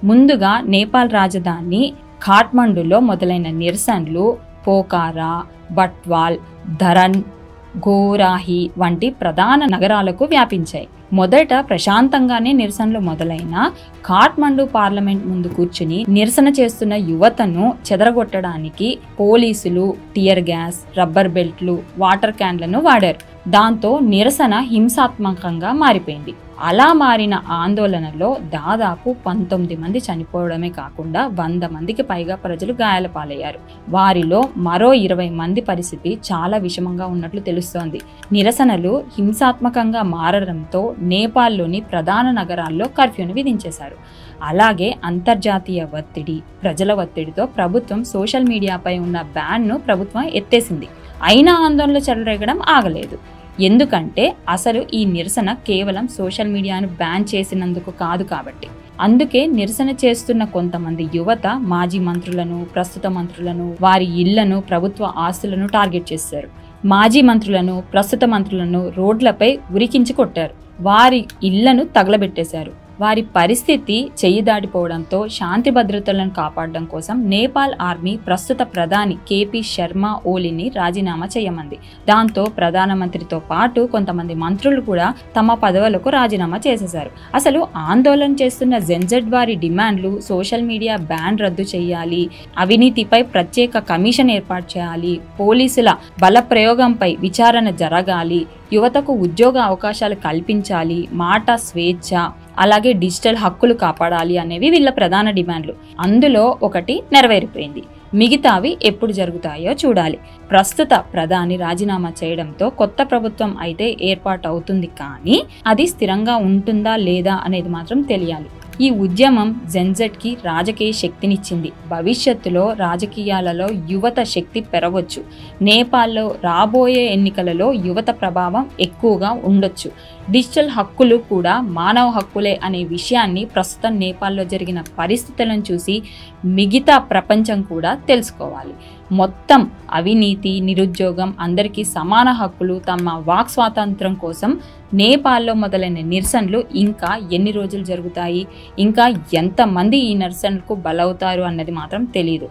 ముందుగా నేపాల్ రాజధాని ఖాట్మండులో మొదలైన నిరసనలు పోఖారా, బట్వాల్, ధరన్, గోరాహి వంటి ప్రధాన నగరాలకు వ్యాపించాయి. మొదట ప్రశాంతంగానే నిరసనలు మొదలైన ఖాట్మండు పార్లమెంట్ ముందు కూర్చుని నిరసన చేస్తున్న యువతను చెదరగొట్టడానికి పోలీసులు టియర్ గ్యాస్, రబ్బర్ బెల్ట్లు, వాటర్ క్యాన్లను వాడారు. దాంతో నిరసన హింసాత్మకంగా మారిపోయింది. అలా మారిన ఆందోళనలో దాదాపు 19 మంది చనిపోవడమే కాకుండా 100 మందికి పైగా ప్రజలు గాయాల పాలయ్యారు. వారిలో మరో 20 మంది పరిస్థితి చాలా విషమంగా ఉన్నట్లు తెలుస్తోంది. నిరసనలు హింసాత్మకంగా మారడంతో నేపాల్లోని ప్రధాన నగరాల్లో కర్ఫ్యూను విధించేశారు. అలాగే అంతర్జాతీయ ఒత్తిడి, ప్రజల ఒత్తిడితో ప్రభుత్వం సోషల్ మీడియాపై ఉన్న బ్యాన్ను ప్రభుత్వం ఎత్తేసింది. అయినా ఆందోళనలు చెలరేగడం ఆగలేదు. ఎందుకంటే అసలు ఈ నిరసన కేవలం సోషల్ మీడియాను బ్యాన్ చేసినందుకు కాదు కాబట్టి. అందుకే నిరసన చేస్తున్న కొంతమంది యువత మాజీ మంత్రులను, ప్రస్తుత మంత్రులను, వారి ఇళ్లను, ప్రభుత్వ ఆస్తులను టార్గెట్ చేశారు. మాజీ మంత్రులను, ప్రస్తుత మంత్రులను రోడ్లపై ఉరికించి కొట్టారు. వారి ఇళ్లను తగలబెట్టేశారు. వారి పరిస్థితి చెయ్యి దాటిపోవడంతో శాంతి భద్రతలను కాపాడడం కోసం నేపాల్ ఆర్మీ ప్రస్తుత ప్రధాని కేపీ శర్మ ఓలీని రాజీనామా చేయమంది. దాంతో ప్రధానమంత్రితో పాటు కొంతమంది మంత్రులు కూడా తమ పదవులకు రాజీనామా చేసేశారు. అసలు ఆందోళన చేస్తున్న జెన్జెడ్ వారి డిమాండ్లు సోషల్ మీడియా బ్యాన్ రద్దు చేయాలి, అవినీతిపై ప్రత్యేక కమిషన్ ఏర్పాటు చేయాలి, పోలీసుల బల ప్రయోగంపై విచారణ జరగాలి, యువతకు ఉద్యోగ అవకాశాలు కల్పించాలి, మాట స్వేచ్ఛ, అలాగే డిజిటల్ హక్కులు కాపాడాలి అనేవి వీళ్ళ ప్రధాన డిమాండ్లు. అందులో ఒకటి నెరవేరిపోయింది. మిగతావి ఎప్పుడు జరుగుతాయో చూడాలి. ప్రస్తుత ప్రధాని రాజీనామా చేయడంతో కొత్త ప్రభుత్వం అయితే ఏర్పాటు అవుతుంది, కానీ అది స్థిరంగా ఉంటుందా లేదా అనేది మాత్రం తెలియాలి. ఈ ఉద్యమం జెన్జెడ్కి రాజకీయ శక్తినిచ్చింది. భవిష్యత్తులో రాజకీయాలలో యువత శక్తి పెరగవచ్చు. నేపాల్లో రాబోయే ఎన్నికలలో యువత ప్రభావం ఎక్కువగా ఉండొచ్చు. డిజిటల్ హక్కులు కూడా మానవ హక్కులే అనే విషయాన్ని ప్రస్తుతం నేపాల్లో జరిగిన పరిస్థితులను చూసి మిగతా ప్రపంచం కూడా తెలుసుకోవాలి. మొత్తం అవినీతి, నిరుద్యోగం, అందరికీ సమాన హక్కులు, తమ వాక్ స్వాతంత్రం కోసం నేపాల్లో మొదలైన నిరసనలు ఇంకా ఎన్ని రోజులు జరుగుతాయి, ఇంకా ఎంతమంది ఈ నిరసనలకు బలవుతారు అన్నది మాత్రం తెలియదు.